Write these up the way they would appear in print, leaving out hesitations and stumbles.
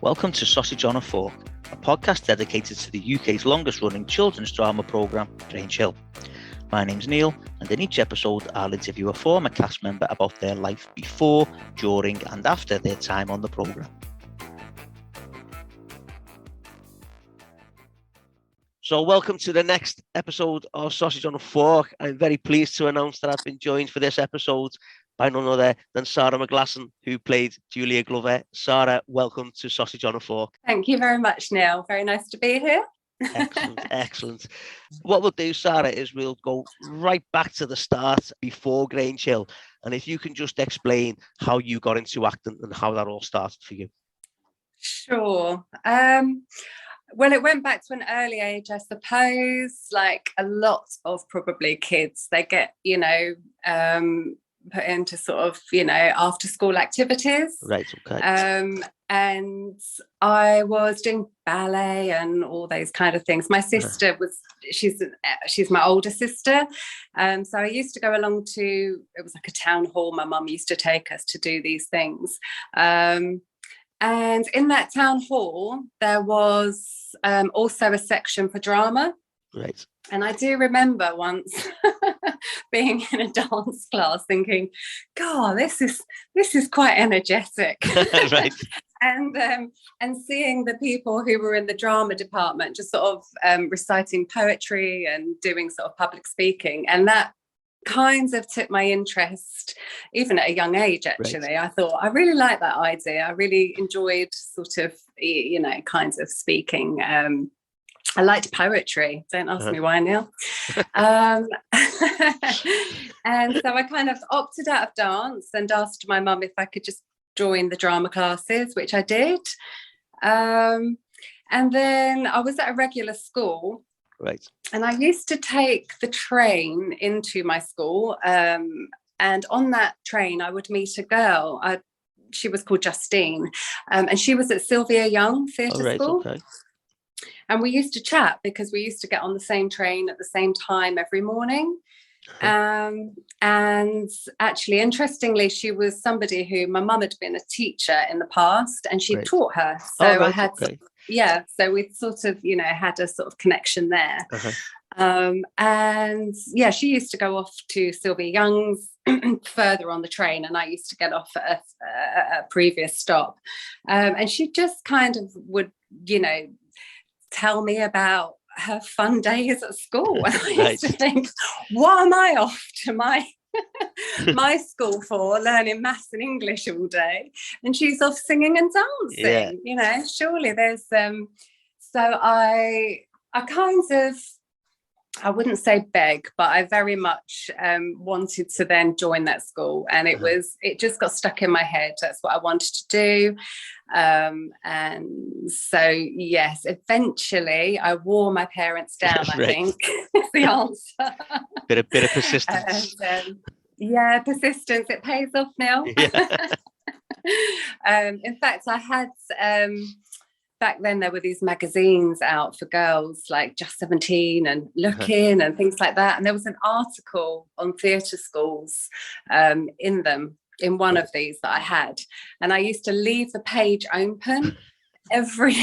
Welcome to Sausage on a Fork, a podcast dedicated to the UK's longest running children's drama programme, Grange Hill. My name's Neil, and in each episode I'll interview a former cast member about their life before, during and after their time on the programme. So welcome to the next episode of Sausage on a Fork. I'm very pleased to announce that I've been joined for this episode by none other than Sara McGlasson, who played Julia Glover. Sara, welcome to Sausage on a Fork. Thank you very much, Neil. Very nice to be here. Excellent. What we'll do, Sara, is we'll go right back to the start before Grange Hill. And if you can just explain how you got into acting and how that all started for you. Sure. Well, it went back to an early age, I suppose. Like a lot of probably kids, they get, put into sort of, after school activities. Right, okay. And I was doing ballet and all those kind of things. My sister she's my older sister. So I used to go along to, it was like a town hall. My mum used to take us to do these things. And in that town hall, there was also a section for drama. Right. And I do remember once being in a dance class thinking, God, this is quite energetic. Right. And seeing the people who were in the drama department just sort of reciting poetry and doing sort of public speaking. And that kind of took my interest, even at a young age, actually. Right. I thought, I really like that idea. I really enjoyed sort of, kinds of speaking. I liked poetry. Don't ask me why, Neil. And so I kind of opted out of dance and asked my mum if I could just join the drama classes, which I did. And then I was at a regular school. Right. And I used to take the train into my school. And on that train, I would meet a girl. She was called Justine. And she was at Sylvia Young Theatre School. Okay. And we used to chat because we used to get on the same train at the same time every morning. And actually, interestingly, she was somebody who my mum had been a teacher in the past and she taught her. So I had, so we sort of, had a sort of connection there. And she used to go off to Sylvia Young's further on the train, and I used to get off at a previous stop. And she just kind of would, tell me about her fun days at school. And I used to think, what am I off to my school for, learning maths and English all day, and she's off singing and dancing? Surely there's so I kind of, I wouldn't say beg, but I very much wanted to then join that school, and it just got stuck in my head. That's what I wanted to do. And so, yes, eventually I wore my parents down, I think is the answer. Bit of persistence. And, persistence, it pays off now. Yeah. In fact, I had back then there were these magazines out for girls like Just 17 and Looking and things like that, and there was an article on theatre schools in them, in one of these that I had, and I used to leave the page open every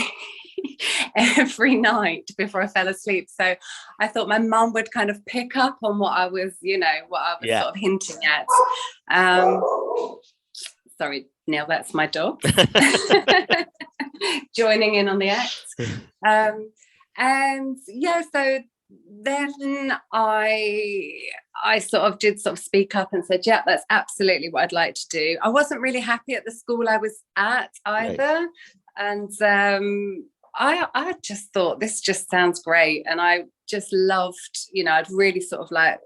night before I fell asleep. So I thought my mum would kind of pick up on what I was sort of hinting at. Sorry, Neil, that's my dog joining in on the act. So then I sort of did sort of speak up and said, yeah, that's absolutely what I'd like to do. I wasn't really happy at the school I was at either. And I just thought, this just sounds great. And I just loved, I'd really sort of like,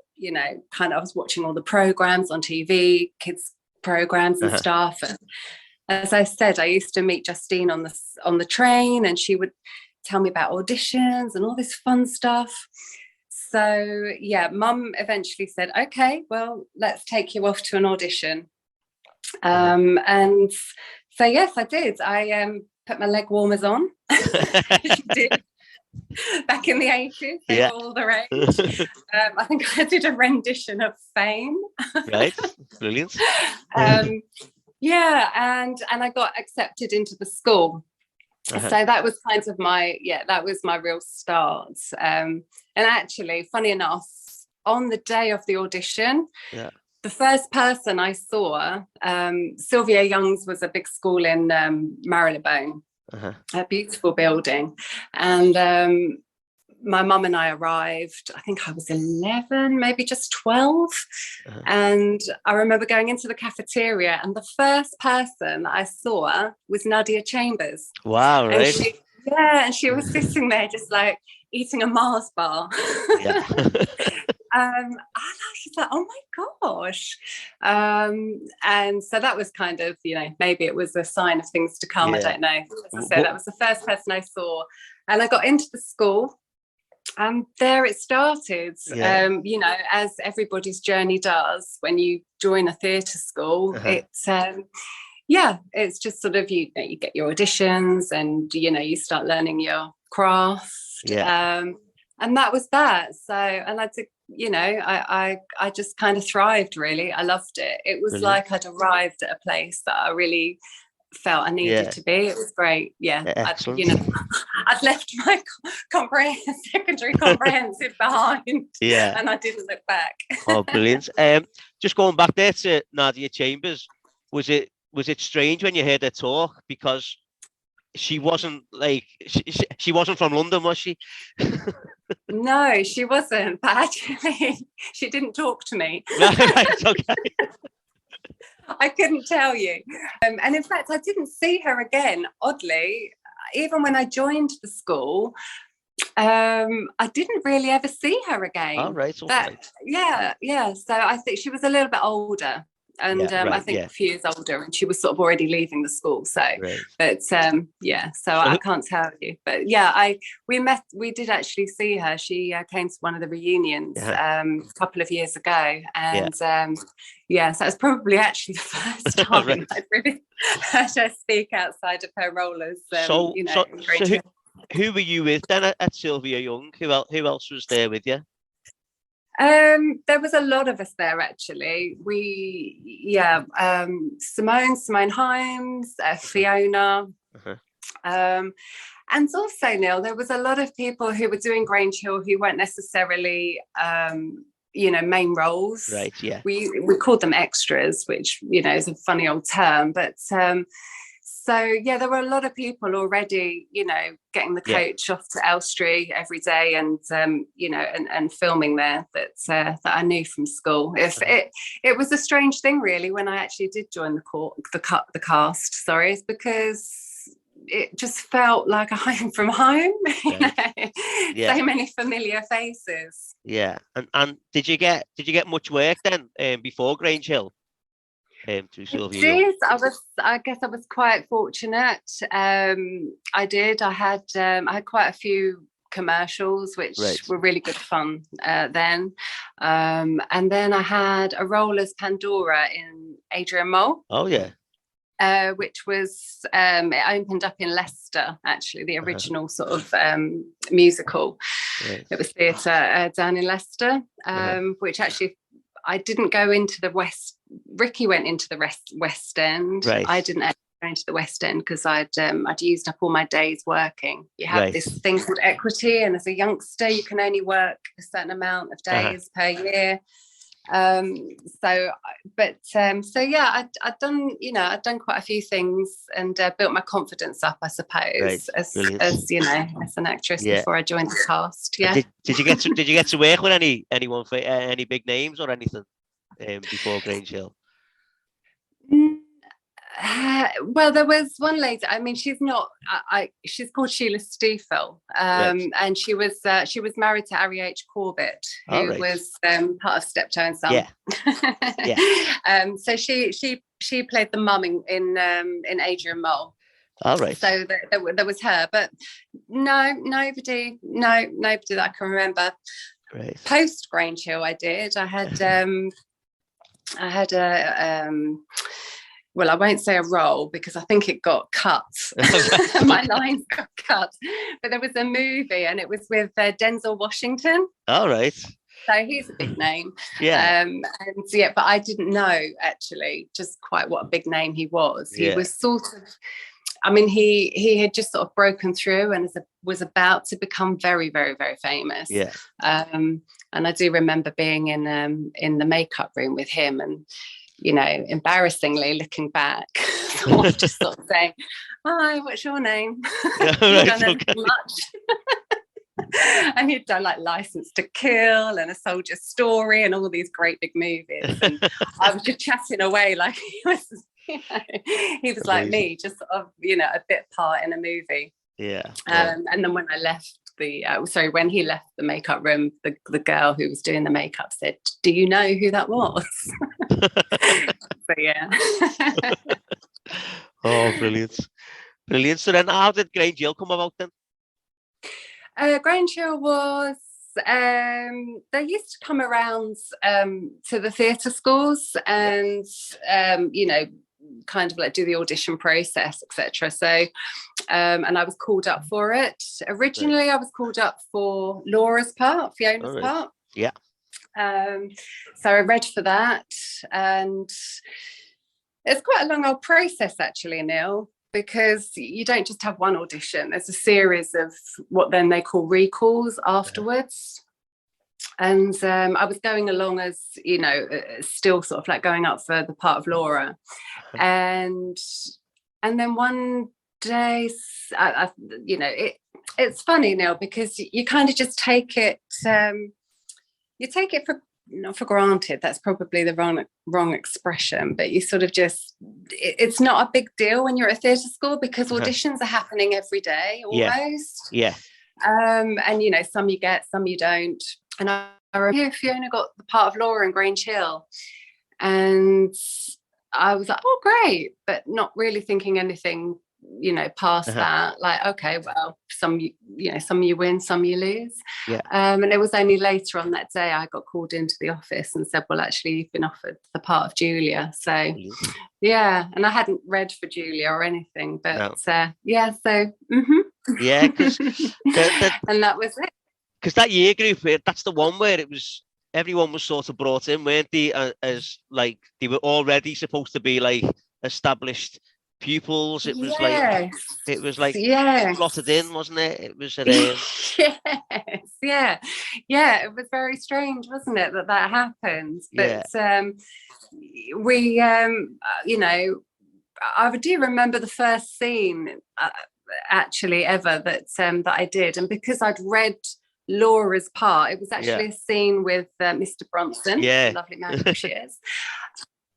kind of, I was watching all the programs on TV, kids programs and stuff. And as I said, I used to meet Justine on the train, and she would tell me about auditions and all this fun stuff. So mum eventually said, okay, well, let's take you off to an audition. And so yes, I did. I put my leg warmers on. Did. Back in the 80s, they were all the rage. I think I did a rendition of Fame. Right, brilliant. And I got accepted into the school. So that was kind of that was my real start. And actually, funny enough, on the day of the audition, the first person I saw, Sylvia Young's was a big school in Marylebone, a beautiful building. And my mum and I arrived, I think I was 11, maybe just 12. And I remember going into the cafeteria, and the first person I saw was Nadia Chambers. Wow, right. And she was sitting there just like eating a Mars bar. And I was like, oh my gosh. And so that was kind of, maybe it was a sign of things to come. I don't know. As I said, that was the first person I saw. And I got into the school. And there it started, as everybody's journey does when you join a theatre school. It's just sort of, you get your auditions and, you start learning your craft. And that was that. So, and I did, I just kind of thrived, really. I loved it. It was like I'd arrived at a place that I really felt I needed to be. It was great. I'd left my secondary comprehensive behind, and I didn't look back. Oh, brilliant. Just going back there to Nadia Chambers, was it strange when you heard her talk, because she wasn't like she wasn't from London, was she? No, she wasn't, but actually she didn't talk to me. Right, okay. I couldn't tell you. And in fact, I didn't see her again, oddly. Even when I joined the school, I didn't really ever see her again. Oh, right. Yeah. So I think she was a little bit older. And I think a few years older, and she was sort of already leaving the school. So, but so I can't tell you. But we did actually see her. She came to one of the reunions a couple of years ago, and so it was probably actually the first time I'd really heard her speak outside of her rollers. Who were you with then at Sylvia Young? Who else was there with you? There was a lot of us there, actually. Simone Himes, Fiona, and also, Neil, there was a lot of people who were doing Grange Hill who weren't necessarily main roles. Right, yeah. We called them extras, which is a funny old term, but there were a lot of people already, getting the coach off to Elstree every day, and and filming there that I knew from school. It was a strange thing, really, when I actually did join the cast. Sorry, is because it just felt like a home from home. So many familiar faces. Yeah, and did you get much work then before Grange Hill? I guess I was quite fortunate. I had quite a few commercials which were really good fun then, and then I had a role as Pandora in Adrian Mole. Oh yeah. Which was it opened up in Leicester, actually, the original sort of musical. It was theatre down in Leicester, which actually I didn't go into the West. Ricky went into the West End. I didn't actually go into the West End because I'd used up all my days working. You have this thing called equity, and as a youngster, you can only work a certain amount of days per year. I'd done quite a few things and built my confidence up, I suppose, as an actress before I joined the cast. Yeah. Did you get to work with anyone for any big names or anything before Grange Hill? Well, there was one lady. I mean, she's not. She's called Sheila Stiefel, and she was married to Ari H. Corbett, who was part of Steptoe and Son. So she played the mum in Adrian Mole. All right. So there was her, but nobody that I can remember. Great. Post Grange Hill, I had a. Well, I won't say a role because I think it got cut. My lines got cut. But there was a movie, and it was with Denzel Washington. All right. So he's a big name. But I didn't know actually just quite what a big name he was. He was sort of, I mean, he had just sort of broken through and was about to become very, very, very famous. Yeah. And I do remember being in the makeup room with him, and embarrassingly looking back, someone just sort of saying, "Hi, what's your name?" Right, okay. Much. And he'd done like License to Kill and A Soldier's Story and all these great big movies, and I was just chatting away like he was like me, just sort of a bit part in a movie. Yeah. And then when I left when he left the makeup room, the girl who was doing the makeup said, "Do you know who that was?" But yeah. Oh, brilliant. So then how did Grange Hill come about then? Grange Hill was, they used to come around to the theatre schools and, kind of like do the audition process, etc. So, and I was called up for it. Originally, I was called up for Laura's part, Fiona's part. Yeah. So I read for that, and it's quite a long old process actually, Neil, because you don't just have one audition. There's a series of what then they call recalls afterwards. And I was going along as, still sort of like going up for the part of Laura. And then one day, it's funny, Neil, because you kind of just take it, you take it for, not for granted, that's probably the wrong expression, but you sort of just, it's not a big deal when you're at a theatre school, because auditions are happening every day almost. Yeah. And some you get, some you don't. And I remember Fiona got the part of Laura in Grange Hill, and I was like, oh great, but not really thinking anything past that, like, okay, well, some you win, some you lose. And it was only later on that day I got called into the office and said, well, actually you've been offered the part of Julia. So and I hadn't read for Julia or anything, but so because and that was it. Because that year group, that's the one where it was, everyone was sort of brought in, weren't they, as like they were already supposed to be like established pupils. It was slotted in, wasn't it? It was it was very strange, wasn't it, that happened? But we I do remember the first scene actually ever that I did, and because I'd read Laura's part, it was actually a scene with Mr. Bronson, lovely man who she is.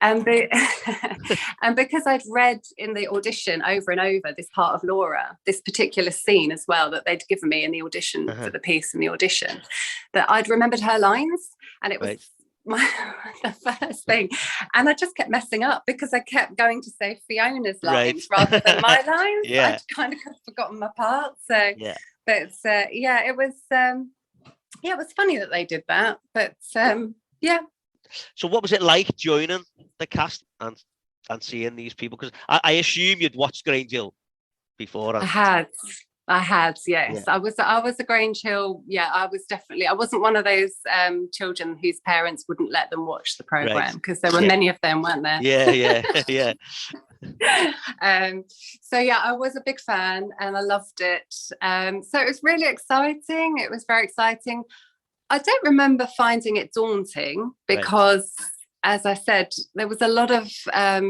And because I'd read in the audition over and over this part of Laura, this particular scene as well that they'd given me in the audition for the piece in the audition, that I'd remembered her lines, and it was the first thing. And I just kept messing up because I kept going to say Fiona's lines rather than my lines. I'd kind of forgotten my part. So, but it was funny that they did that. But So what was it like joining the cast and seeing these people? Because I assume you'd watched Grange Hill before. I had, yes. I was a Grange Hill. Yeah, I wasn't one of those children whose parents wouldn't let them watch the programme, because there were many of them, weren't there? Yeah. So I was a big fan and I loved it. So it was really exciting. It was very exciting. I don't remember finding it daunting because, as I said, there was a lot of a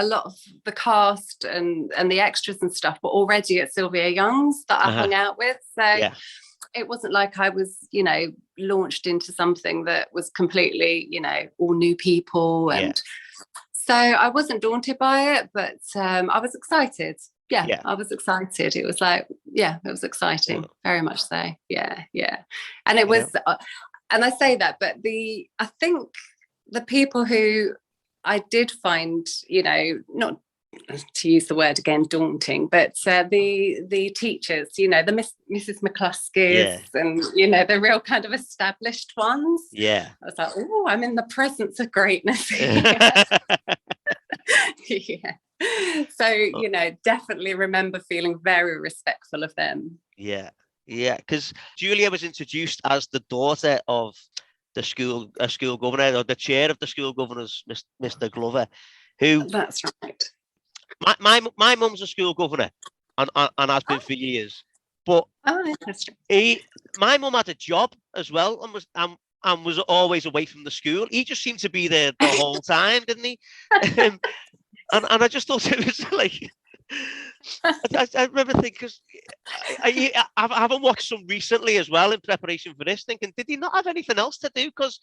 lot of the cast and the extras and stuff were already at Sylvia Young's that I hung out with. So it wasn't like I was, launched into something that was completely, all new people. And so I wasn't daunted by it, but I was excited. I was excited. It was like, it was exciting. Very much so. Yeah. And it was, and I say that, but I think the people who I did find, not to use the word again, daunting, but the teachers, the Mrs. McCluskey's and, the real kind of established ones. I was like, oh, I'm in the presence of greatness. So, definitely remember feeling very respectful of them. Because Julia was introduced as the daughter of the school governor, or the chair of the school governors, Mr. Glover, who... That's right. My mum's a school governor, and has been for years. But interesting. My mum had a job as well, and was always away from the school. He just seemed to be there the whole time, didn't he? And I just thought it was like, I remember thinking, because I haven't watched some recently as well in preparation for this, thinking, did he not have anything else to do? Because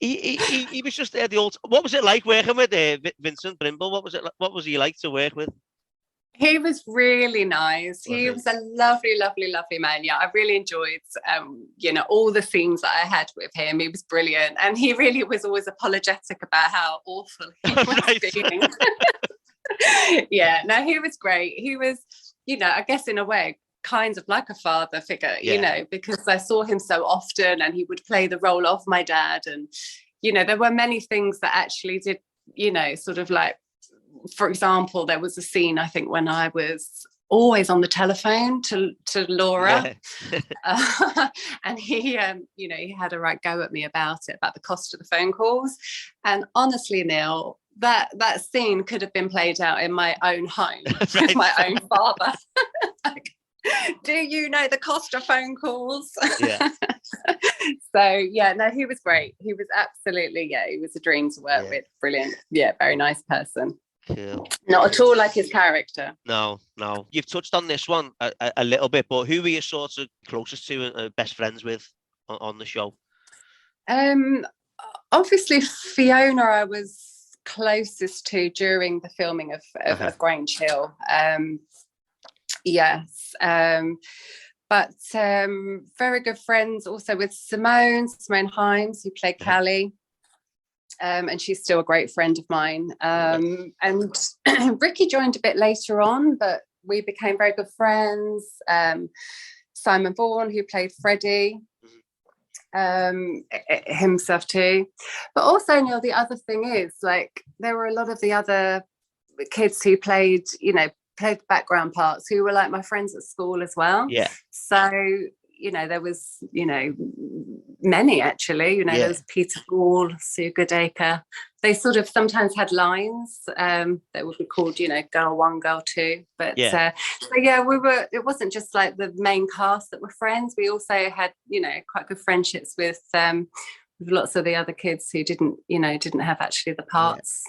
he was just there the old. What was it like working with Vincent Brimble? What was he like to work with? He was really nice. He was a lovely, lovely, lovely man. Yeah, I really enjoyed, all the scenes that I had with him. He was brilliant. And he really was always apologetic about how awful he was feeling. Yeah, no, he was great. He was, I guess in a way, kind of like a father figure, because I saw him so often and he would play the role of my dad. And, there were many things that actually did, sort of like, for example, there was a scene, I think, when I was always on the telephone to Laura. Yeah. And he had a right go at me about the cost of the phone calls. And honestly, Neil, that scene could have been played out in my own home with my own father. Like, do you know the cost of phone calls? Yeah. So yeah, no, he was great. He was absolutely, he was a dream to work with. Brilliant. Yeah, very nice person. Cool. Not at all like his character. No. You've touched on this one a little bit, but who were you sort of closest to and best friends with on the show? Obviously Fiona I was closest to during the filming of Grange Hill. Yes. But very good friends also with Simone Himes, who played Callie. And she's still a great friend of mine. And Ricky joined a bit later on, but we became very good friends. Simon Vaughan, who played Freddie, himself too. But also, Neil, the other thing is, like, there were a lot of the other kids who played backgroround parts who were like my friends at school as well. Yeah. So, there was, many actually, there was Peter Ball, Sue Goodacre. They sort of sometimes had lines that would be called, girl one, girl two. But it wasn't just like the main cast that were friends. We also had, quite good friendships with lots of the other kids who didn't have actually the parts.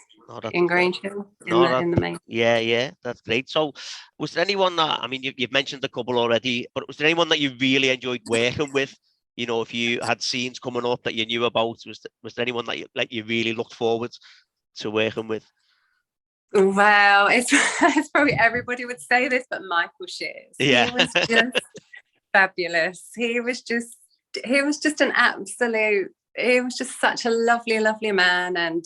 In Grange Hill, in the main. Yeah, that's great. So, was there anyone that, I mean, you've mentioned a couple already, but was there anyone that you really enjoyed working with? If you had scenes coming up that you knew about, was there anyone that you really looked forward to working with? Well, it's probably everybody would say this, but Michael Shears. Yeah. He was just fabulous. He was just an absolute. He was just such a lovely, lovely man, and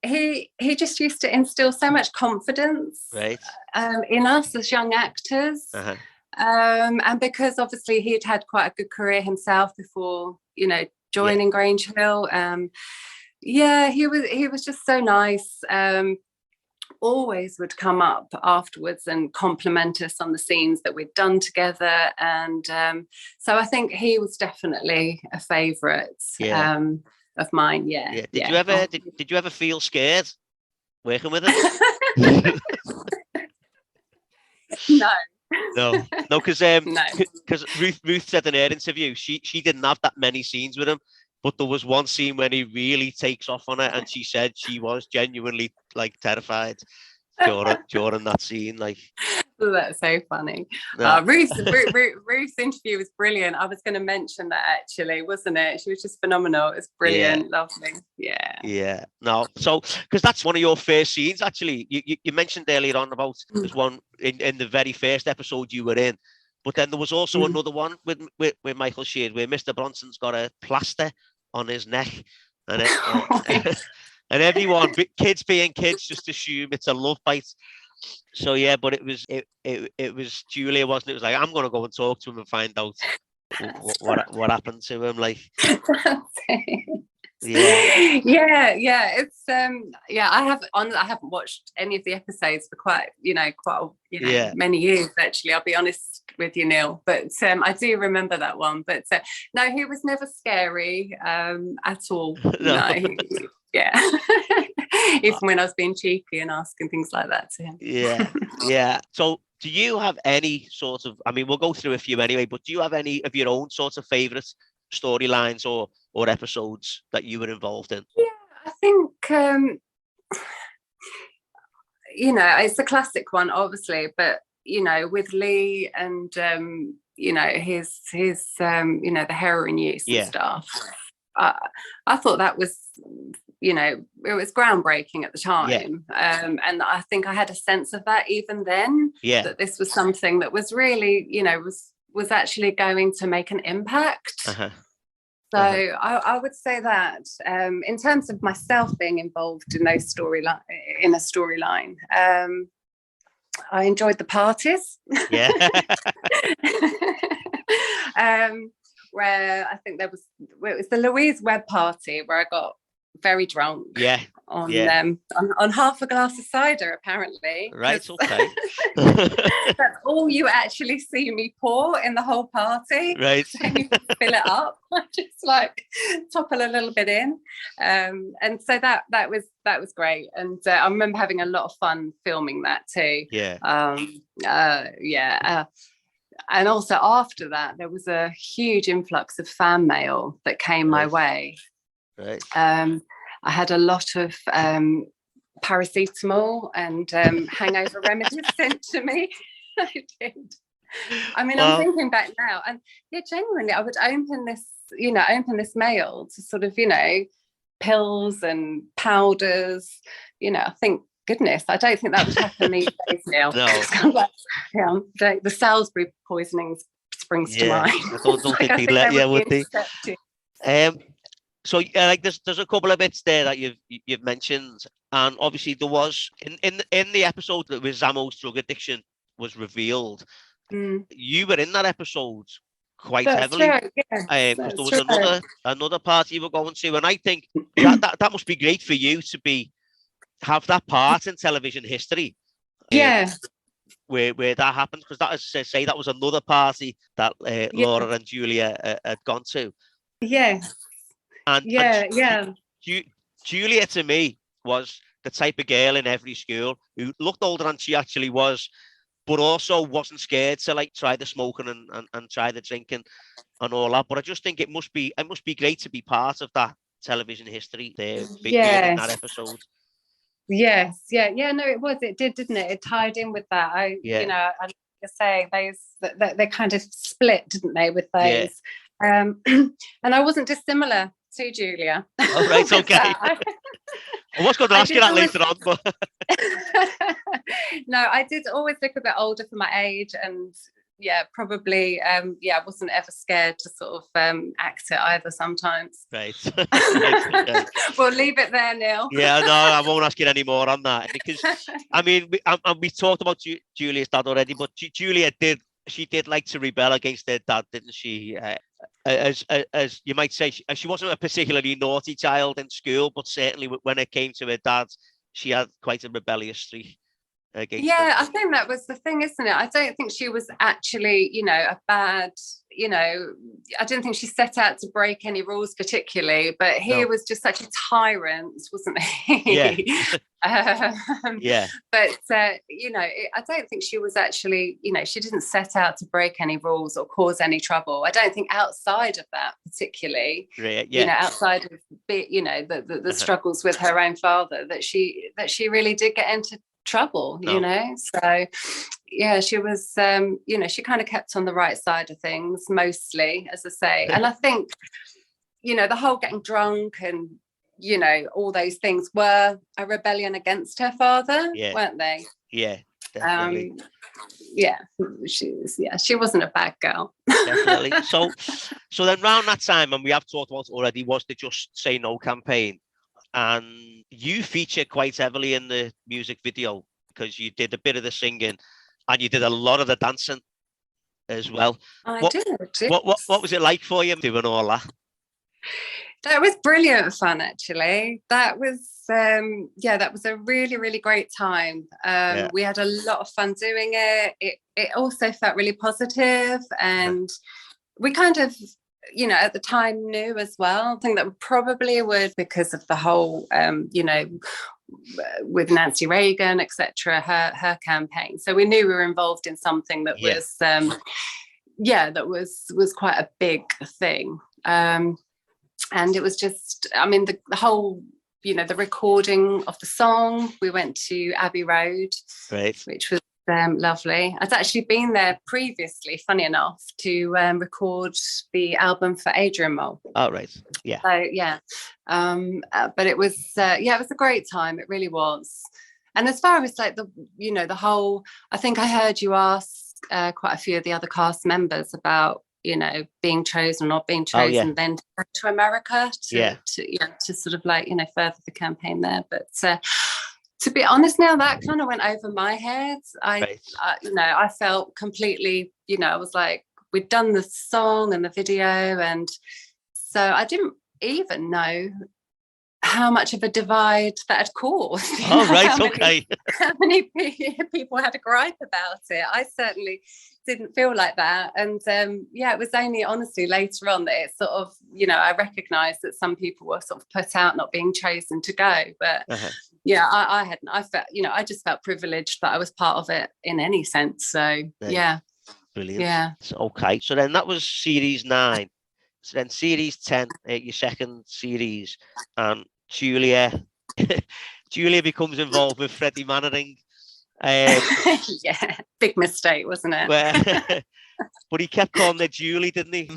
he just used to instill so much confidence in us as young actors. And because obviously he'd had quite a good career himself before joining Grange Hill. He was just so nice. Always would come up afterwards and compliment us on the scenes that we'd done together. And so I think he was definitely a favourite of mine. Did you ever feel scared working with him? No, because Ruth said in her interview she didn't have that many scenes with him, but there was one scene when he really takes off on it, and she said she was genuinely like terrified during that scene. Like, that's so funny. Ruth's interview was brilliant. I was going to mention that actually, wasn't it? She was just phenomenal. It was brilliant, lovely. Yeah. No, so because that's one of your first scenes. Actually, you mentioned earlier on about there's one in the very first episode you were in, but then there was also another one with Michael Sheard where Mr. Bronson's got a plaster on his neck, and and everyone, kids being kids, just assume it's a love bite. So but it was Julia, wasn't it? It was like, I'm gonna go and talk to him and find out what happened to him. Like, it's I haven't watched any of the episodes for quite many years actually. I'll be honest with you, Neil, but I do remember that one. But no, he was never scary at all. No. Yeah. Even when I was being cheeky and asking things like that to him. Yeah. So do you have any sort of, I mean, we'll go through a few anyway, but do you have any of your own sorts of favourite storylines or episodes that you were involved in? Yeah, I think, it's a classic one, obviously, but, with Lee and, his the heroin use and stuff. I thought that was, it was groundbreaking at the time. And I think I had a sense of that even then, that this was something that was really, was actually going to make an impact. So I would say that in terms of myself being involved in a storyline, I enjoyed the parties. Yeah. Where I think it was the Louise Webb party where I got very drunk. On half a glass of cider, apparently. Right, okay. That's all you actually see me pour in the whole party. Right. Then you fill it up. I just topple a little bit in. And so that was great. And I remember having a lot of fun filming that too. And also after that, there was a huge influx of fan mail that came my way. Right. I had a lot of paracetamol and hangover remedies sent to me. I did. I mean, I'm thinking back now, and genuinely, I would open this mail to sort of, pills and powders. I think, goodness, I don't think that would happen these days now. No. The Salisbury poisoning springs to mind. I don't think they'd let you, would they? So there's a couple of bits there that you've mentioned, and obviously there was in the episode that with Zamo's drug addiction was revealed. You were in that episode quite heavily. Right, yes, because there was another party you were going to, and I think that must be great for you to have that part in television history. Where that happened, because that, as I say, that was another party that Laura and Julia had gone to. And Julia to me was the type of girl in every school who looked older than she actually was, but also wasn't scared to try the smoking and try the drinking and all that. But I just think it must be great to be part of that television history there, being in that episode. No, it did, didn't it? It tied in with that. I like I say, they kind of split, didn't they, with those? And I wasn't dissimilar to Julia. Oh, right, okay. I was going to ask you that later on, but no, I did always look a bit older for my age, and probably I wasn't ever scared to sort of act it either sometimes. Right. We'll leave it there, Neil. No, I won't ask you any more on that, because I mean we talked about Julia's dad already, but Julia did like to rebel against her dad, didn't she? As you might say, she wasn't a particularly naughty child in school, but certainly when it came to her dad, she had quite a rebellious streak against him. I think that was the thing, isn't it? I don't think she was actually, a bad, I didn't think she set out to break any rules particularly, but he was just such a tyrant, wasn't he? But I don't think she was actually, she didn't set out to break any rules or cause any trouble. I don't think outside of that particularly, outside of the struggles with her own father, that she really did get into trouble. So she was she kind of kept on the right side of things mostly, as I say. And I think the whole getting drunk and all those things were a rebellion against her father, weren't they? Definitely. She wasn't a bad girl. Definitely. So then around that time, and we have talked about it already, was the Just Say No campaign. And you feature quite heavily in the music video because you did a bit of the singing and you did a lot of the dancing as well. I did. What was it like for you doing all that? That was brilliant fun, actually. That was that was a really, really great time. We had a lot of fun doing it. It also felt really positive, and we kind of at the time knew as well. I think that probably would, because of the whole, with Nancy Reagan, etc., her campaign. So we knew we were involved in something that was, that was quite a big thing. And it was just, I mean, the whole, the recording of the song, we went to Abbey Road, which was lovely. I'd actually been there previously, funny enough, to record the album for Adrian Mole. Oh, right. Yeah. So, yeah. But it was, it was a great time. It really was. And as far as like the whole, I think I heard you ask quite a few of the other cast members about, being chosen or not being chosen, then to go to America to sort of like, further the campaign there. But to be honest, now that kind of went over my head. I felt completely, I was like, we'd done the song and the video, and so I didn't even know how much of a divide that had caused. Oh, right, how many people had a gripe about it. I certainly didn't feel like that. And it was only honestly later on that it sort of, I recognised that some people were sort of put out not being chosen to go. But I hadn't. I felt, I just felt privileged that I was part of it in any sense. So Brilliant. Yeah. So, okay. So then that was series 9. So then series 10, your second series, and Julia becomes involved with Freddie Mannering. Big mistake, wasn't it? But he kept calling her Julie, didn't he?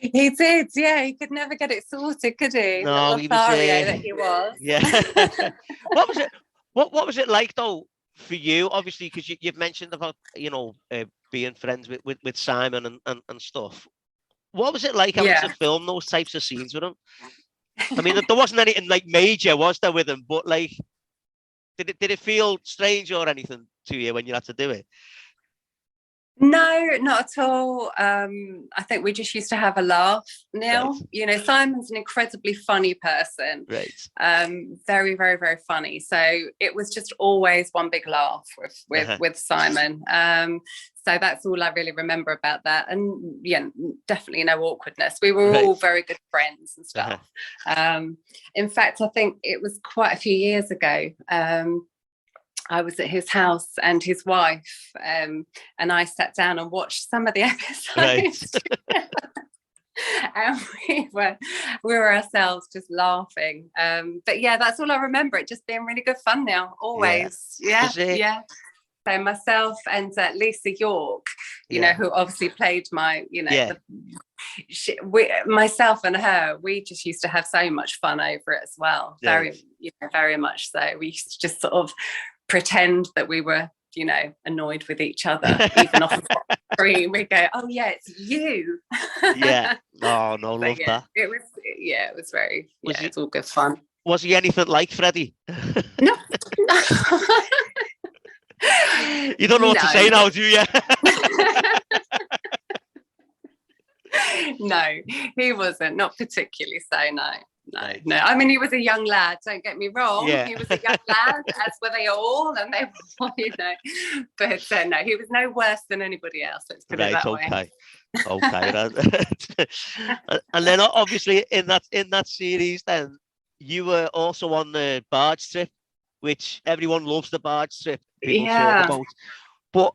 He did, he could never get it sorted, could he? No, he was that he was. Yeah. What was it like though for you? Obviously, because you've mentioned about being friends with Simon and stuff. What was it like having to film those types of scenes with him? I mean, there wasn't anything like major, was there, with him? But like, did it feel strange or anything to you when you had to do it? No, not at all. I think we just used to have a laugh, Neil. Right. Simon's an incredibly funny person. Right. Very, very, very funny. So it was just always one big laugh with Simon. So that's all I really remember about that. And definitely no awkwardness. We were all very good friends and stuff. In fact, I think it was quite a few years ago. I was at his house and his wife, and I sat down and watched some of the episodes. Right. And we were ourselves just laughing. But that's all I remember. It just being really good fun now, always. Yeah. So myself and Lisa York, who obviously played my, myself and her, we just used to have so much fun over it as well. Very, very much so. We used to just sort of pretend that we were, annoyed with each other, even off the screen. We go, "Oh yeah, it's you." Yeah. Oh no, love that. It was very. It's all good fun. Was he anything like Freddie? No. You don't know what to say now, do you? No, he wasn't. Not particularly so. No. I mean, he was a young lad. Don't get me wrong. Yeah. He was a young lad, as were they all, and they were, But no, he was no worse than anybody else. Let's put it that way. Okay. And then obviously in that series, then you were also on the Barge Trip, which everyone loves. The Barge Trip. People talk about. But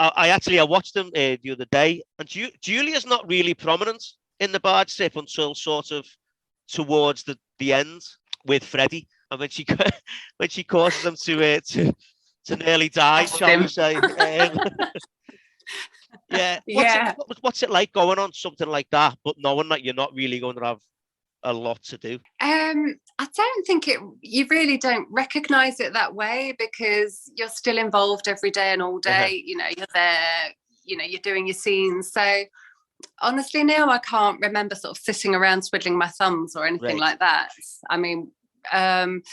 I watched them the other day, and Julia's not really prominent in the Barge Trip until sort of towards the end with Freddie, and when she causes them to nearly die, shall we say? What's it like going on something like that, but knowing that you're not really going to have a lot to do? I don't think you really don't recognize it that way, because you're still involved every day and all day. You're there, you're doing your scenes. So honestly, now I can't remember sort of sitting around twiddling my thumbs or anything like that. I mean, it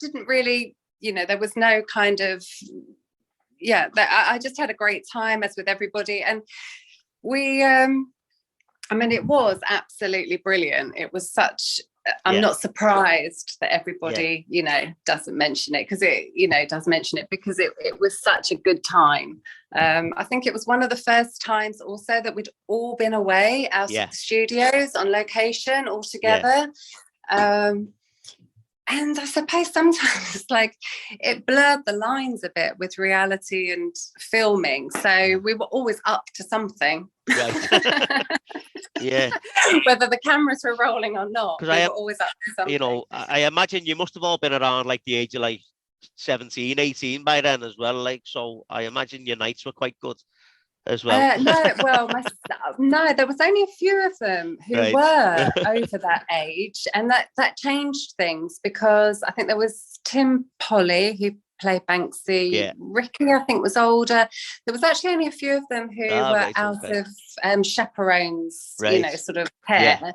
didn't really, there was no kind of, I just had a great time, as with everybody. And we, it was absolutely brilliant. It was such I'm not surprised that everybody, doesn't mention it, because does mention it because it was such a good time. I think it was one of the first times also that we'd all been away out of the studios on location all together. And I suppose sometimes like it blurred the lines a bit with reality and filming. So we were always up to something. Right. Yeah. Whether the cameras were rolling or not, we were always up to something. I imagine you must have all been around like the age of like 17, 18 by then as well. Like, so I imagine your nights were quite good as well. No, there was only a few of them who were over that age, and that changed things, because I think there was Tim Polly who played Banksy. Ricky, I think, was older. There was actually only a few of them who were out of chaperones, sort of pair.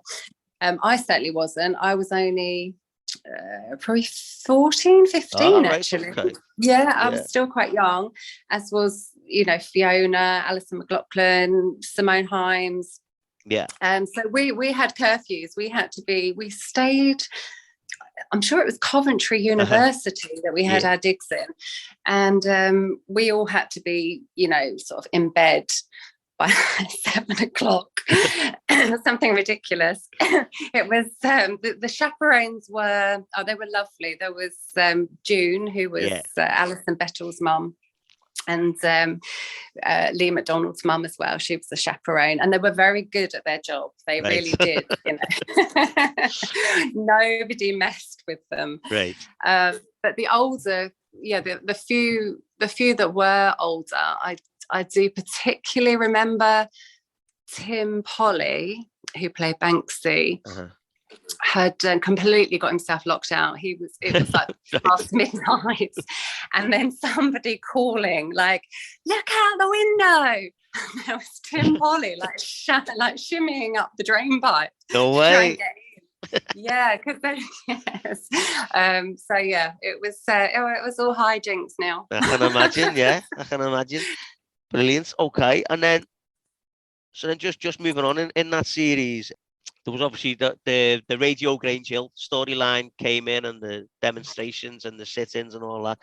I certainly wasn't. I was only probably 14, 15 actually. Okay. I was still quite young, as was Fiona, Alison McLaughlin, Simone Himes. So we had curfews. We stayed, I'm sure it was Coventry University that we had our digs in, and we all had to be sort of in bed by 7 o'clock. Something ridiculous. It was the chaperones were they were lovely. There was June, who was Alison Bettel's mum, and Lee McDonald's mum as well. She was the chaperone, and they were very good at their job. They really did. Nobody messed with them. Right. But the older, the few that were older, I do particularly remember Tim Polly, who played Banksy, had completely got himself locked out. It was like past midnight, and then somebody calling like, "Look out the window!" And there was Tim Polly like shimmying up the drain pipe. No way. Because it was all hijinks now. I can imagine. I can imagine. Brilliant. Okay, and then just moving on in that series, there was obviously the Radio Grange Hill storyline came in, and the demonstrations and the sit-ins and all that.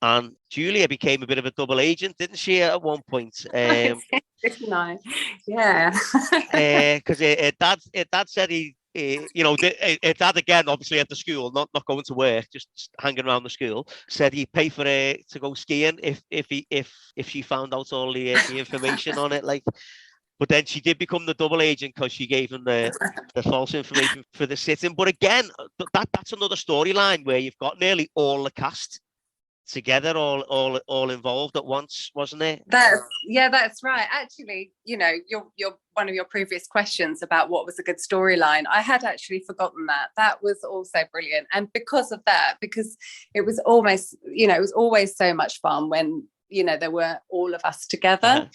And Julia became a bit of a double agent, didn't she, at one point? No. Yeah. Because dad said dad, again, obviously at the school, not going to work, just hanging around the school, said he'd pay for her to go skiing if she found out all the information on it, like. But then she did become the double agent because she gave him the false information for the sit-in. But again, that's another storyline where you've got nearly all the cast together, all involved at once, wasn't it? That's right. Actually, your one of your previous questions about what was a good storyline, I had actually forgotten that. That was also brilliant, and because of that, because it was almost, it was always so much fun when there were all of us together.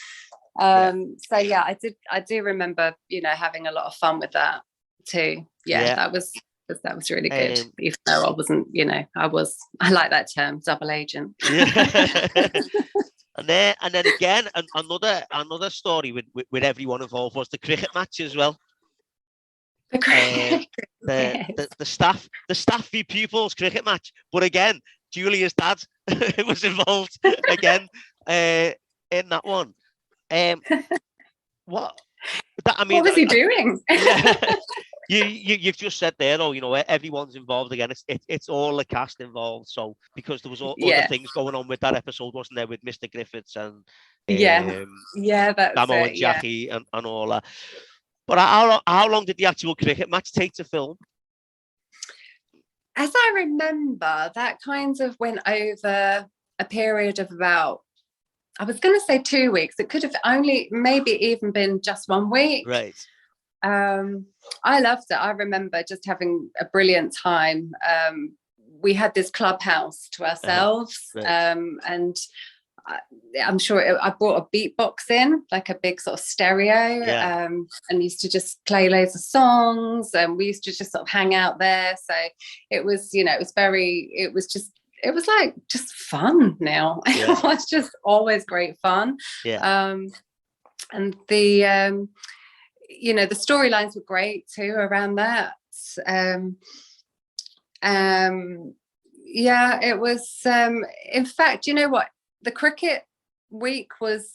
I do remember having a lot of fun with that too. That was really good, even though I wasn't, I like that term, double agent. And then again, another story with everyone involved was the cricket match as well. The staff v pupils cricket match, but again, Julia's dad was involved again in that one. What was he doing? You've just said there, though, everyone's involved again. It's all the cast involved. So because there was other things going on with that episode, wasn't there, with Mr. Griffiths and that's Damo and Jackie and all that. But how long did the actual cricket match take to film? As I remember, that kind of went over a period of about, I was going to say 2 weeks. It could have only maybe even been just 1 week. Right. I loved it. I remember just having a brilliant time. We had this clubhouse to ourselves, and I'm sure I brought a beatbox in, like a big sort of stereo, and used to just play loads of songs, and we used to just sort of hang out there. So it was, it was like just fun now. It was just always great fun. And the the storylines were great too around that. yeah, it was. In fact, you know what? The cricket week was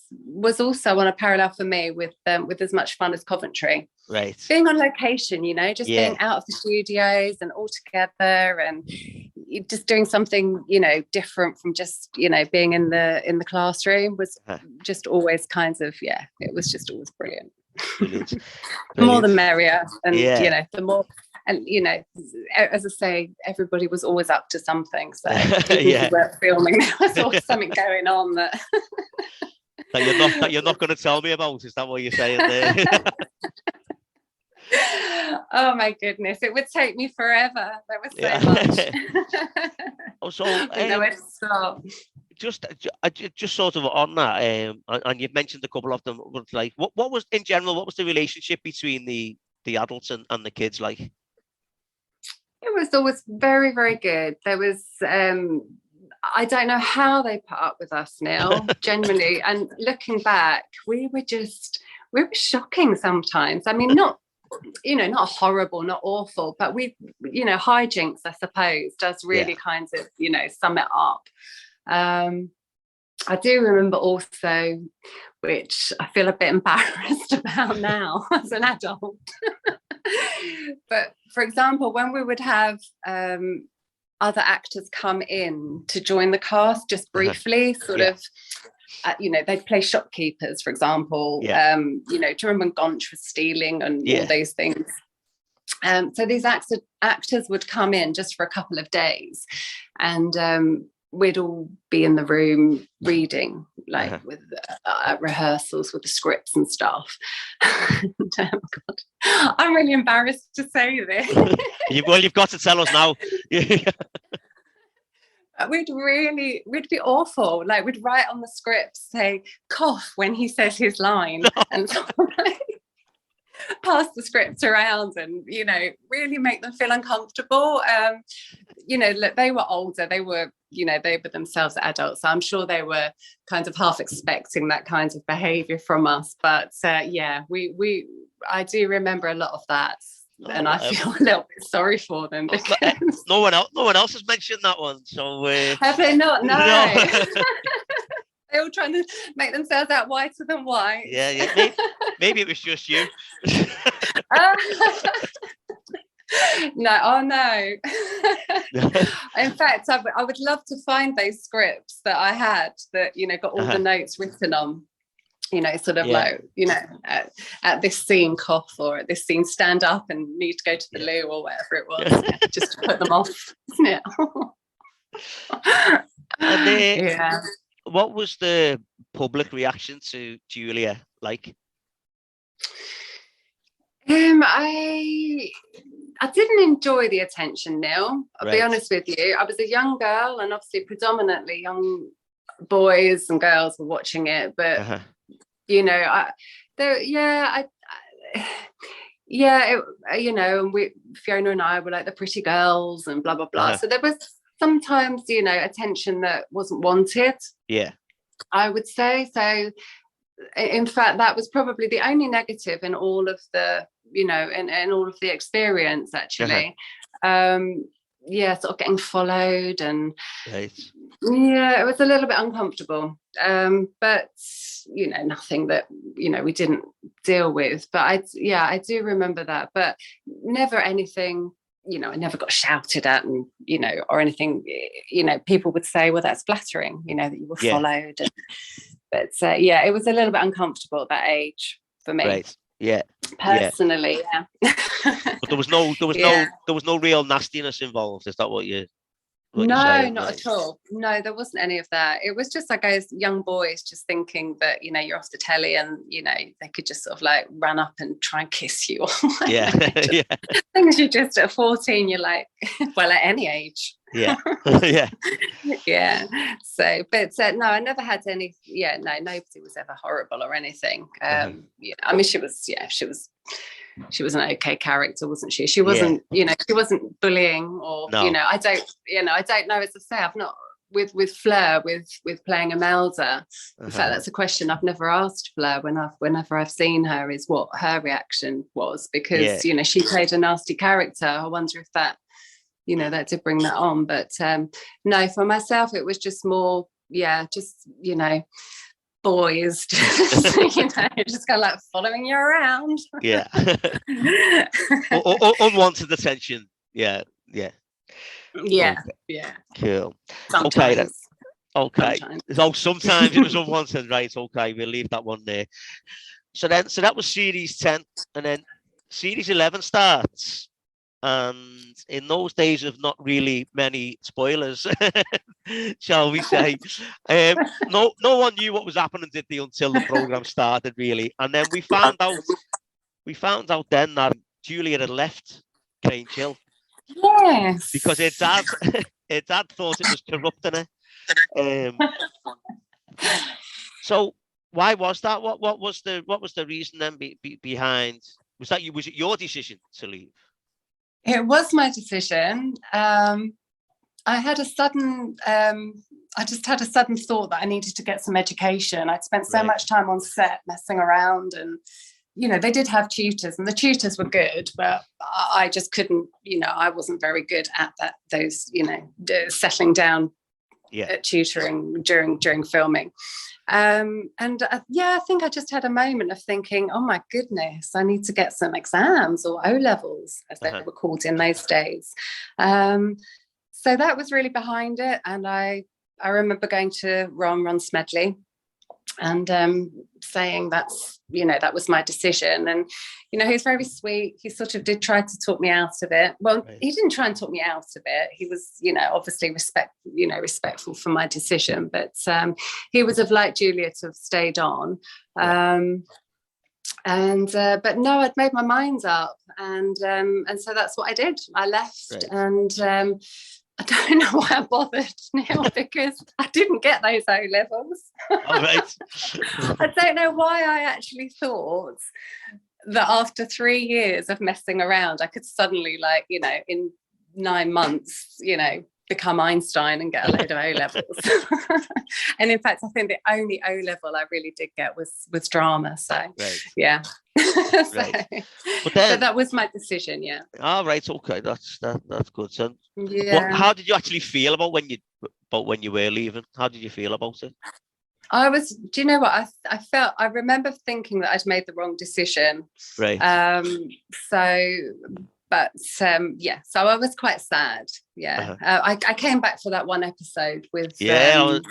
also on a parallel for me with as much fun as Coventry. Right. Being on location, you know, just being out of the studios and all together and just doing something, you know, different from just, you know, being in the classroom was just always kind of, it was just always brilliant. Brilliant. The more the merrier. And, you know, the more, and, you know, as I say, everybody was always up to something. So we weren't filming, there was always something going on that... that you're not going to tell me about. Is that what you're saying there? Oh my goodness, it would take me forever. There was so much. So where to start. Just sort of on that, and you've mentioned a couple of them, but like what was in general, what was the relationship between the adults and the kids like? It was always very, very good. There was I don't know how they put up with us now, genuinely. And looking back, we were shocking sometimes. I mean, not horrible, not awful, but we, you know, hijinks, I suppose, does really kind of, you know, sum it up. I do remember also, which I feel a bit embarrassed about now as an adult. But for example, when we would have other actors come in to join the cast just briefly, sort of, you know, they'd play shopkeepers, for example. You know, do you remember when Gonch was stealing and all those things? So these actors would come in just for a couple of days, and we'd all be in the room reading, like with rehearsals with the scripts and stuff. And, God, I'm really embarrassed to say this. You've got to tell us now. We'd be awful. Like, we'd write on the script, say cough when he says his line, and so pass the script around, and, you know, really make them feel uncomfortable. You know, look, they were older, they were themselves adults, so I'm sure they were kind of half expecting that kind of behaviour from us. But I do remember a lot of that. And I feel a little bit sorry for them. Because... No one else has mentioned that one. So have they not? No. They're all trying to make themselves out whiter than white. Yeah. Maybe it was just you. No, oh no. In fact, I would love to find those scripts that I had that, you know, got all the notes written on. You know, sort of like, you know, at this scene cough, or at this scene stand up and need to go to the loo, or whatever it was, just to put them off, isn't it? And what was the public reaction to Julia like? I didn't enjoy the attention, Neil. I'll be honest with you. I was a young girl, and obviously predominantly young boys and girls were watching it, but you know, you know, and Fiona and I were like the pretty girls and blah blah blah. So there was sometimes, you know, attention that wasn't wanted. I would say. So in fact, that was probably the only negative in all of the, you know, in all of the experience, actually. Sort of getting followed, and it was a little bit uncomfortable, but, you know, nothing that, you know, we didn't deal with. But I do remember that, but never anything, you know, I never got shouted at, and, you know, or anything. You know, people would say, well, that's flattering, you know, that you were followed. But it was a little bit uncomfortable at that age for me. Personally, But there was no real nastiness involved. Is that what you? No, not at all. No, there wasn't any of that. It was just like those young boys just thinking that, you know, you're off the telly, and, you know, they could just sort of like run up and try and kiss you. Things you just at 14, you're like, well, at any age. So, but no, I never had any. Nobody was ever horrible or anything. I mean, she was an okay character, wasn't she? She wasn't, you know, she wasn't bullying, or, you know, I don't know, as I say, I've not with Fleur, with playing Imelda. In fact, that's a question I've never asked Fleur whenever I've seen her, is what her reaction was, because you know, she played a nasty character. I wonder if that, you know, that did bring that on. But no, for myself it was just more, just, you know, boys just, you know, just kind of like following you around. Unwanted attention. Okay. Cool. Sometimes. Okay. Sometimes it was unwanted, right? Okay, we'll leave that one there. So that was series 10, and then series 11 starts. And in those days of not really many spoilers, shall we say, no one knew what was happening, did they, until the program started, really. And then we found out then that Julia had left Grange Hill. Yes. Because her dad thought it was corrupting her. So why was that? What was the reason then behind? Was it your decision to leave? It was my decision. I just had a sudden thought that I needed to get some education. I'd spent so much time on set messing around, and you know, they did have tutors, and the tutors were good, but I just couldn't, you know, I wasn't very good at those, you know, settling down at tutoring during filming. I think I just had a moment of thinking, oh my goodness, I need to get some exams, or O-levels as they were called in those days. So that was really behind it. And I remember going to Ron Smedley and saying that's, you know, that was my decision. And, you know, he was very sweet. He sort of did try to talk me out of it. Well, he didn't try and talk me out of it. He was, you know, obviously respectful for my decision. But he would have liked Julia to have stayed on. But no, I'd made my mind up. And so that's what I did. I left. And I don't know why I bothered, Neil, because I didn't get those O-levels. All right. I don't know why I actually thought that after 3 years of messing around, I could suddenly, like, you know, in 9 months, you know, become Einstein and get a load of O-levels. And in fact, I think the only O-level I really did get was drama. So, yeah. But then, that was my decision, All right, okay, that's good. So, but how did you actually feel about when you were leaving? How did you feel about it? Do you know what? I remember thinking that I'd made the wrong decision. Right. So I was quite sad. I came back for that one episode with I was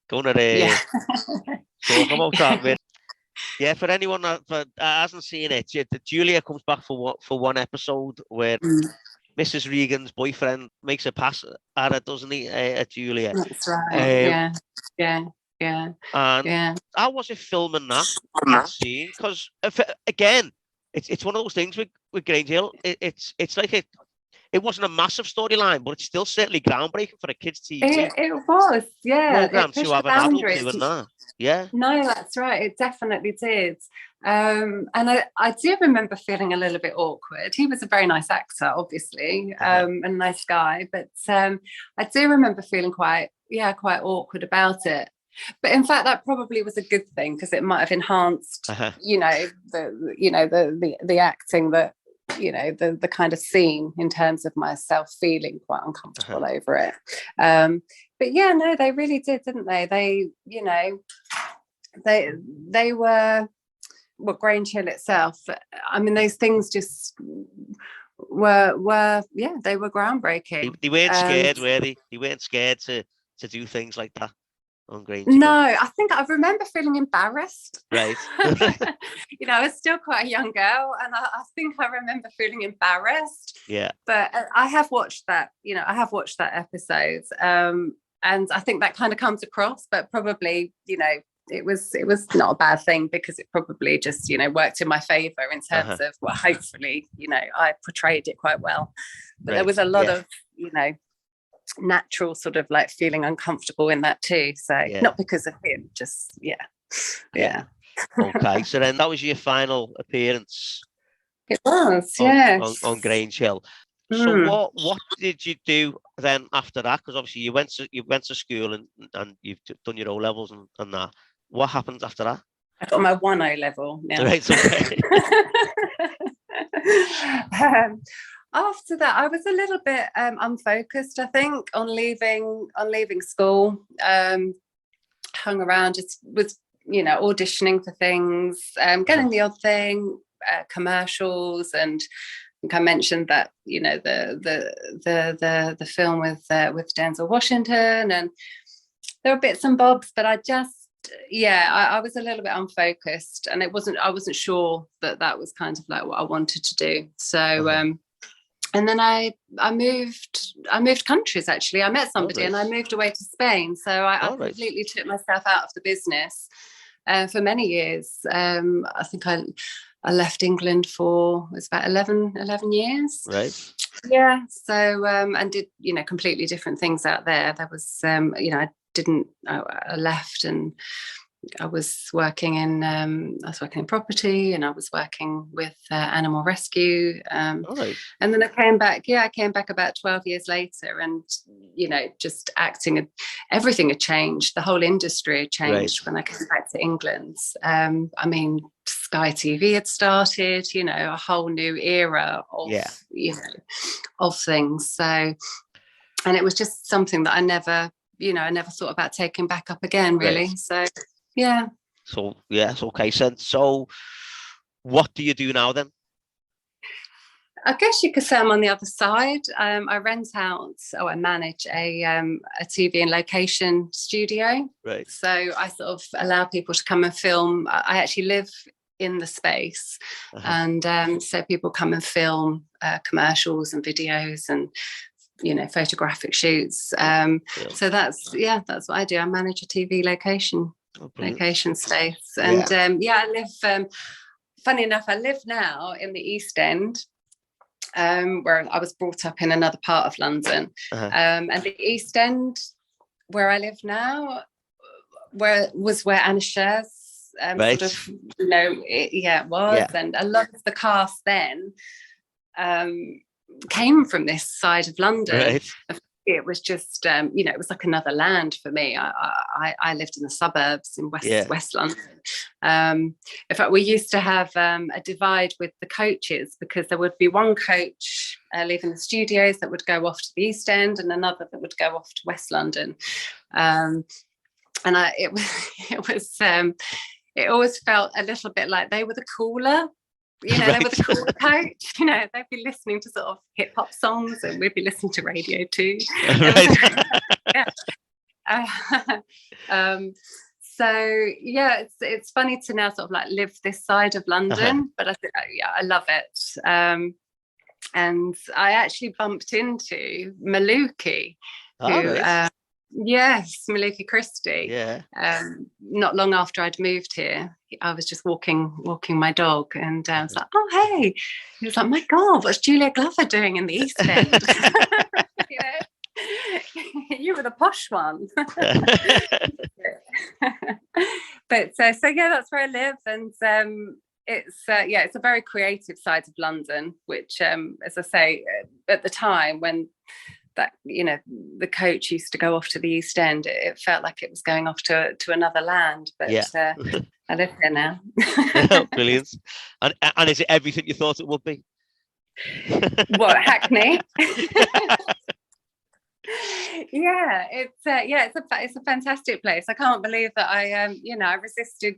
going to talk about that. Yeah, for anyone that hasn't seen it, Julia comes back for one episode where Mrs. Regan's boyfriend makes a pass at her, doesn't he, at Julia? That's right. And how was it filming that scene? Because again, it's one of those things with Grange Hill. It's like it wasn't a massive storyline, but it's still certainly groundbreaking for a kids' TV. It was, program to have an adult doing that. Yeah. No, that's right. It definitely did. And I do remember feeling a little bit awkward. He was a very nice actor, obviously, and a nice guy. But I do remember feeling quite awkward about it. But in fact, that probably was a good thing, because it might have enhanced, the acting, that, you know, the kind of scene, in terms of myself feeling quite uncomfortable over it. But yeah, no, they really did, didn't they? They, you know, they were, well, Grange Hill itself, I mean, those things just were they were groundbreaking. They weren't scared, were they? They weren't scared to do things like that on Grange Hill. No, I think I remember feeling embarrassed. Right. You know, I was still quite a young girl, and I think I remember feeling embarrassed. Yeah. But I have watched that, episode. And I think that kind of comes across, but probably, you know, it was not a bad thing, because it probably just, you know, worked in my favor in terms of, well, hopefully, you know, I portrayed it quite well. But there was a lot of, you know, natural sort of like feeling uncomfortable in that too. So not because of him, just Okay, so then that was your final appearance. It was, on Grange Hill. So what did you do then after that? Because obviously you went to school and you've done your O levels and that. What happened after that? I got my 1 O level now. Right, okay. After that, I was a little bit unfocused, I think, on leaving school. Hung around, just was, auditioning for things, getting the odd thing, commercials, and I think I mentioned that, the film with Denzel Washington, and there were bits and bobs, but I was a little bit unfocused, and I wasn't sure that was kind of like what I wanted to do. So and then I moved countries, actually. I met somebody and I moved away to Spain. So I completely took myself out of the business for many years. I think I left England for, it was about 11 years. Right. Yeah. So, and did, completely different things out there. There was, I left, and I was working in property, and I was working with animal rescue. And then I came back about 12 years later, and, just acting, everything had changed. The whole industry had changed when I came back to England. Sky TV had started, a whole new era of things. So, and it was just something that I never thought about taking back up again, really. Right. So, yeah. So, yes, okay. So what do you do now then? I guess you could say I'm on the other side. I manage a TV and location studio. Right. So I sort of allow people to come and film. I actually live in the space, and so people come and film commercials and videos and photographic shoots. So that's what I do. I manage a TV location space, and I live. Funny enough, I live now in the East End, where I was brought up in another part of London, and the East End, where I live now, where Anna Scher's sort of, it was, and a lot of the cast then came from this side of London. Right. It was just, it was like another land for me. I lived in the suburbs in West London. In fact, we used to have a divide with the coaches, because there would be one coach leaving the studios that would go off to the East End, and another that would go off to West London. It always felt a little bit like they were the cooler. They were the cooler coach. They'd be listening to sort of hip hop songs, and we'd be listening to radio too. It's funny to now sort of like live this side of London, but I love it. And I actually bumped into Maluki, Maluki Christie. Yeah. Not long after I'd moved here, I was just walking my dog, and I was like, "Oh, hey!" He was like, "My God, what's Julia Glover doing in the East End?" You were the posh one. But that's where I live, and it's a very creative side of London, which, as I say, at the time when that the coach used to go off to the East End, it felt like it was going off to another land, but I live here now. Brilliant. And is it everything you thought it would be? What, Hackney? It's a fantastic place. I can't believe that I resisted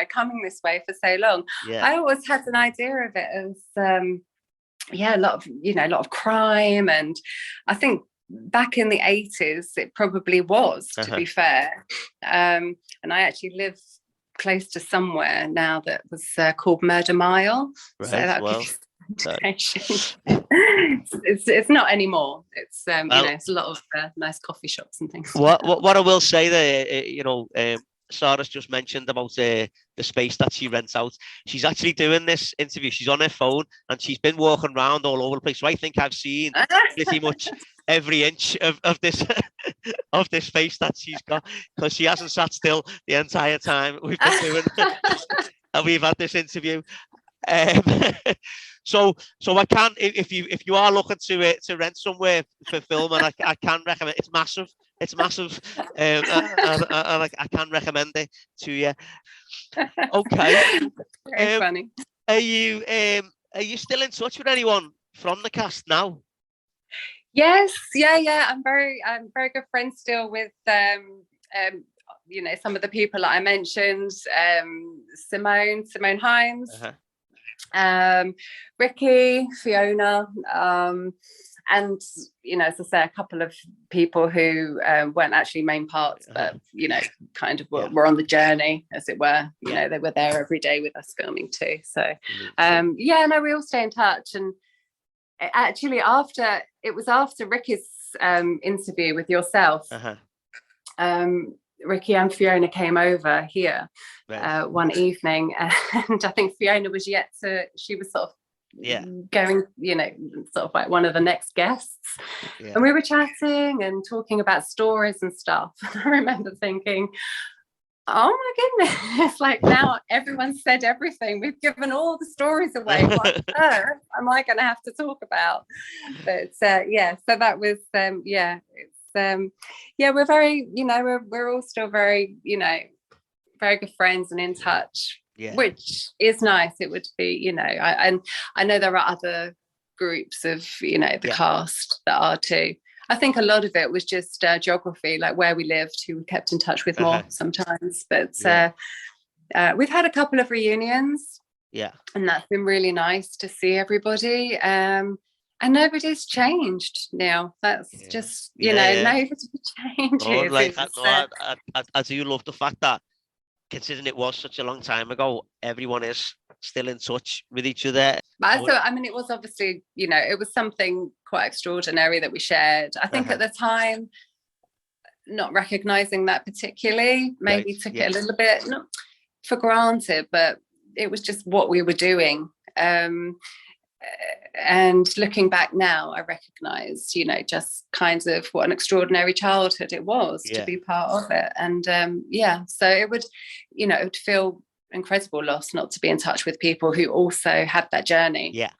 coming this way for so long. I always had an idea of it as a lot of crime, and I think back in the 80s it probably was, to be fair. And I actually live close to somewhere now that was called Murder Mile. Right, so that gives you indication. It's not anymore. It's it's a lot of nice coffee shops and things. What I will say there, Sarah's just mentioned about the space that she rents out. She's actually doing this interview. She's on her phone, and she's been walking around all over the place. So I think I've seen pretty much every inch of this of this space that she's got, because she hasn't sat still the entire time we've been doing and we've had this interview. So I can, if you are looking to rent somewhere for film, and I can recommend. It's massive. And I can recommend it to you. Okay. Very funny. Are you still in touch with anyone from the cast now? Yes, yeah. I'm very good friends still with some of the people that I mentioned, Simone Himes, Ricky, Fiona, and as I say, a couple of people who weren't actually main parts, but kind of were on the journey, as it were. They were there every day with us filming too. So we all stay in touch. And actually, after Ricky's interview with yourself, Ricky and Fiona came over here one evening, and I think Fiona was she was sort of going, sort of like one of the next guests. And we were chatting and talking about stories and stuff. And I remember thinking, oh my goodness, like now everyone's said everything. We've given all the stories away. What on earth am I going to have to talk about? But so that was we're very, we're all still very, very good friends and in touch, which is nice. It would be, and I know there are other groups of, the cast that are too. I think a lot of it was just geography, like where we lived, who we kept in touch with more sometimes. But we've had a couple of reunions. Yeah. And that's been really nice to see everybody. And nobody's changed now. That's just, nobody changes. I do love the fact that, considering it was such a long time ago, everyone is still in touch with each other. But also, it was obviously, it was something quite extraordinary that we shared. I think at the time, not recognizing that particularly, maybe took it a little bit, not for granted, but it was just what we were doing. And looking back now, I recognize, just kind of what an extraordinary childhood it was to be part of it. And so it would, it would feel incredible loss not to be in touch with people who also had that journey. Yeah.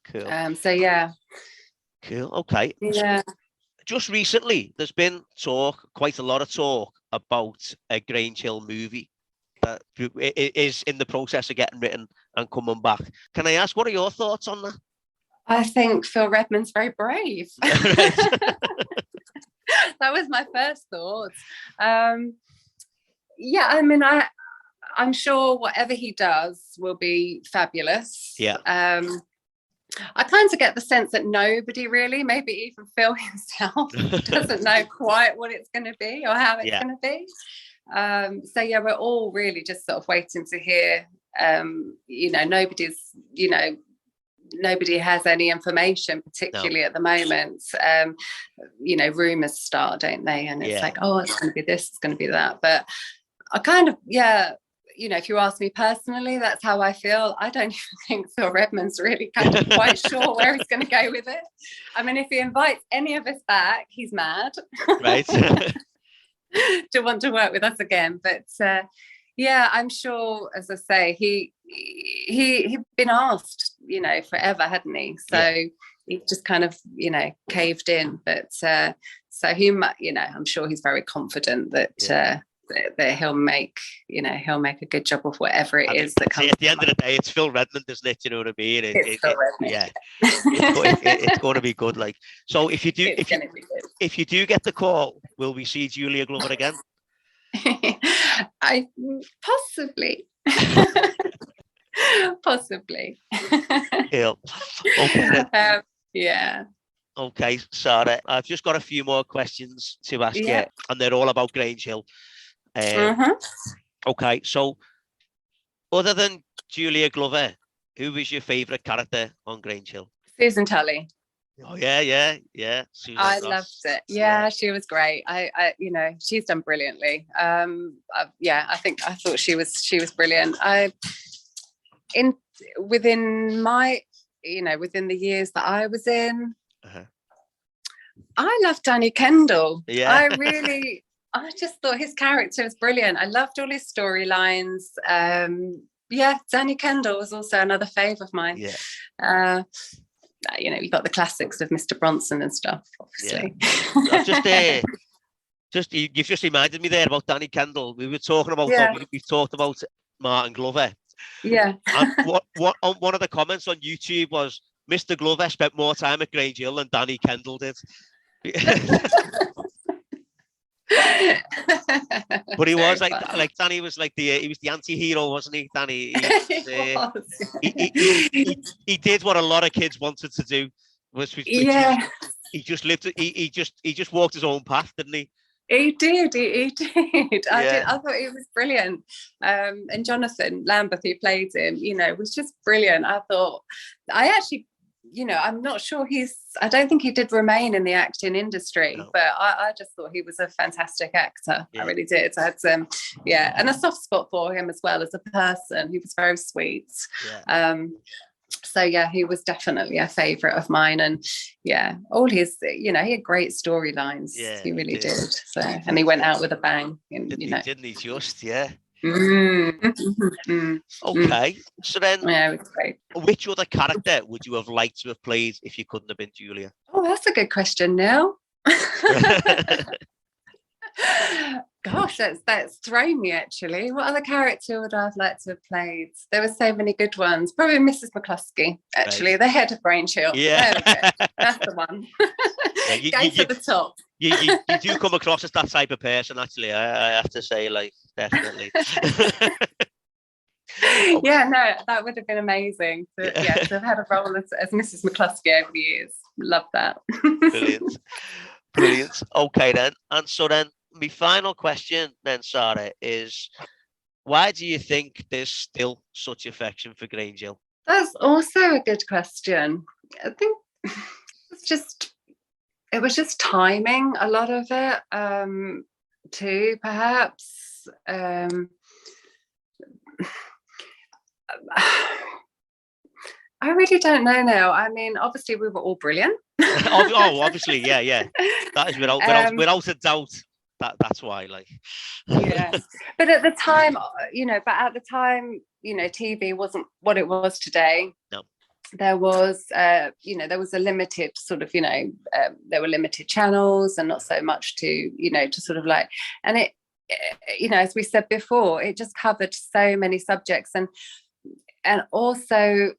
Cool. Cool. Okay. Yeah. Just recently, there's been quite a lot of talk about a Grange Hill movie that is in the process of getting written and coming back. Can I ask, what are your thoughts on that? I think Phil Redmond's very brave. That was my first thought. I'm sure whatever he does will be fabulous. Yeah. I kind of get the sense that nobody really, maybe even Phil himself, doesn't know quite what it's going to be or how it's going to be. We're all really just sort of waiting to hear. Nobody has any information, particularly at the moment. Rumors start, don't they? And it's like, oh, it's going to be this, it's going to be that. But I kind of, if you ask me personally, that's how I feel. I don't even think Phil Redmond's really kind of quite sure where he's going to go with it. If he invites any of us back, he's mad. Right. To want to work with us again. But I'm sure, as I say, he'd been asked, forever, hadn't he? So he just kind of, caved in. But so he, I'm sure he's very confident that that he'll make a good job of whatever it is that comes. At the end of the day, it's Phil Redmond, isn't it? You know what I mean? It's Phil Redmond. Yeah, it's going to be good. Like, so if you do get the call, will we see Julia Glover again? I possibly. Possibly. Okay. Yeah. Okay, Sara, I've just got a few more questions to ask you, and they're all about Grange Hill. Okay, so other than Julia Glover, who was your favourite character on Grange Hill? Susan Tully. Oh yeah. Susan loved it. Yeah, she was great. I she's done brilliantly. I thought she was brilliant. Within the years that I was in, I loved Danny Kendall. Yeah. I just thought his character was brilliant. I loved all his storylines. Yeah, Danny Kendall was also another fave of mine. Yeah. You got the classics of Mr. Bronson and stuff, obviously. Yeah. You've just reminded me there about Danny Kendall. We were talking about, we've talked about Martin Glover. Yeah. And one of the comments on YouTube was, Mr. Glover spent more time at Grange Hill than Danny Kendall did. But he was like Danny was like he was the anti-hero, wasn't he, Danny? He did what a lot of kids wanted to do, which he just walked his own path, didn't he? He did. I thought he was brilliant. And Jonathan Lambert, who played him, was just brilliant. I'm not sure I don't think he did remain in the acting industry, but I just thought he was a fantastic actor. I really did. I had and a soft spot for him as well as a person. He was very sweet. So he was definitely a favourite of mine, and all his, he had great storylines. He really did. So, and he went out with a bang. Didn't he just? Okay, so then, it was great. Which other character would you have liked to have played if you couldn't have been Julia? Oh, that's a good question, Neil. Gosh, that's thrown me, actually. What other character would I have liked to have played? There were so many good ones. Probably Mrs. McCluskey, actually, the head of Grange Hill. Yeah. There we go. That's the one. Go for the top. You do come across as that type of person, actually. I have to say, definitely. Yeah, no, that would have been amazing. To have had a role as Mrs. McCluskey over the years. Love that. Brilliant. Okay, then. And so then, my final question then, Sara, is why do you think there's still such affection for Grange Hill? That's also a good question. I think it was just timing, a lot of it, too, perhaps. I really don't know now. I mean, obviously we were all brilliant. Obviously, yeah. That is without a doubt. That's why, But at the time, TV wasn't what it was today. No. There was, there was a limited sort of, there were limited channels and not so much to sort of and it, as we said before, it just covered so many subjects, and also,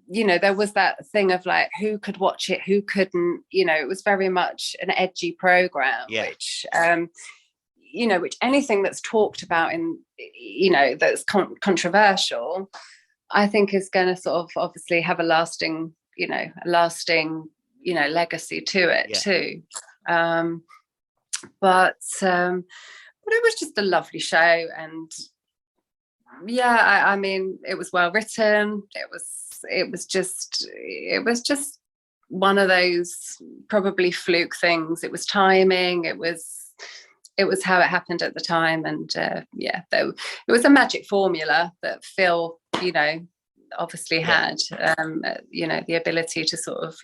there was that thing of who could watch it, who couldn't. It was very much an edgy program, which anything that's talked about in, that's controversial, I think is going to sort of obviously have a lasting legacy to it too. But it was just a lovely show, and I mean, it was well written. It was just one of those probably fluke things. It was timing. It was how it happened at the time, and it was a magic formula that Phil, obviously had, the ability to sort of,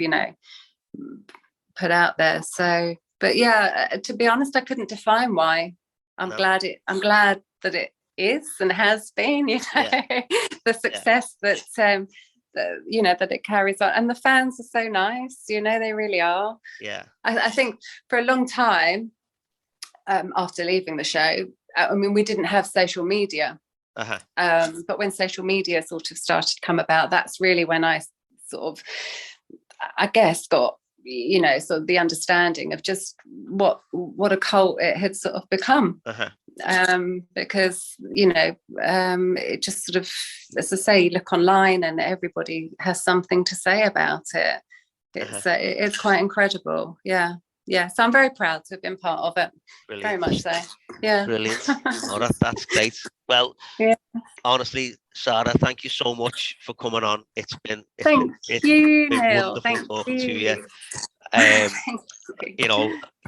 put out there. So, but to be honest, I couldn't define why. I'm glad that it is and has been, the success that that it carries on, and the fans are so nice, they really are. I think for a long time, after leaving the show, I mean, we didn't have social media, but when social media sort of started to come about, that's really when I sort of, I guess, got sort of the understanding of just what a cult it had sort of become. Because it just sort of, as I say, you look online and everybody has something to say about it. It's quite incredible. So I'm very proud to have been part of it. Brilliant. Very much so. Brilliant. That's great. Well, honestly, Sara, thank you so much for coming on. It's been Neil. Wonderful talking to you.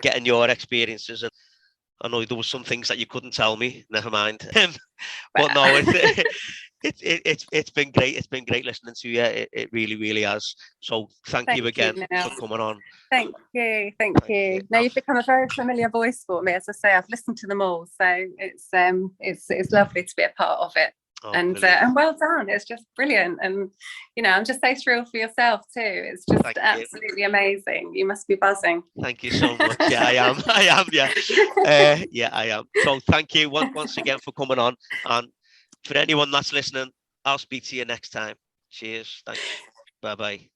Getting your experiences, and I know there were some things that you couldn't tell me. Never mind. But no, it's been great. It's been great listening to you. It really, really has. So thank you again for coming on. Thank you. Now you've become a very familiar voice for me. As I say, I've listened to them all, so it's lovely to be a part of it. And well done. It's just brilliant. And, you know, I'm just so thrilled for yourself too. It's just absolutely amazing. You must be buzzing. Thank you so much. Yeah, I am. Yeah. Yeah, I am. So thank you once again for coming on. And for anyone that's listening, I'll speak to you next time. Cheers. Thanks. Bye-bye.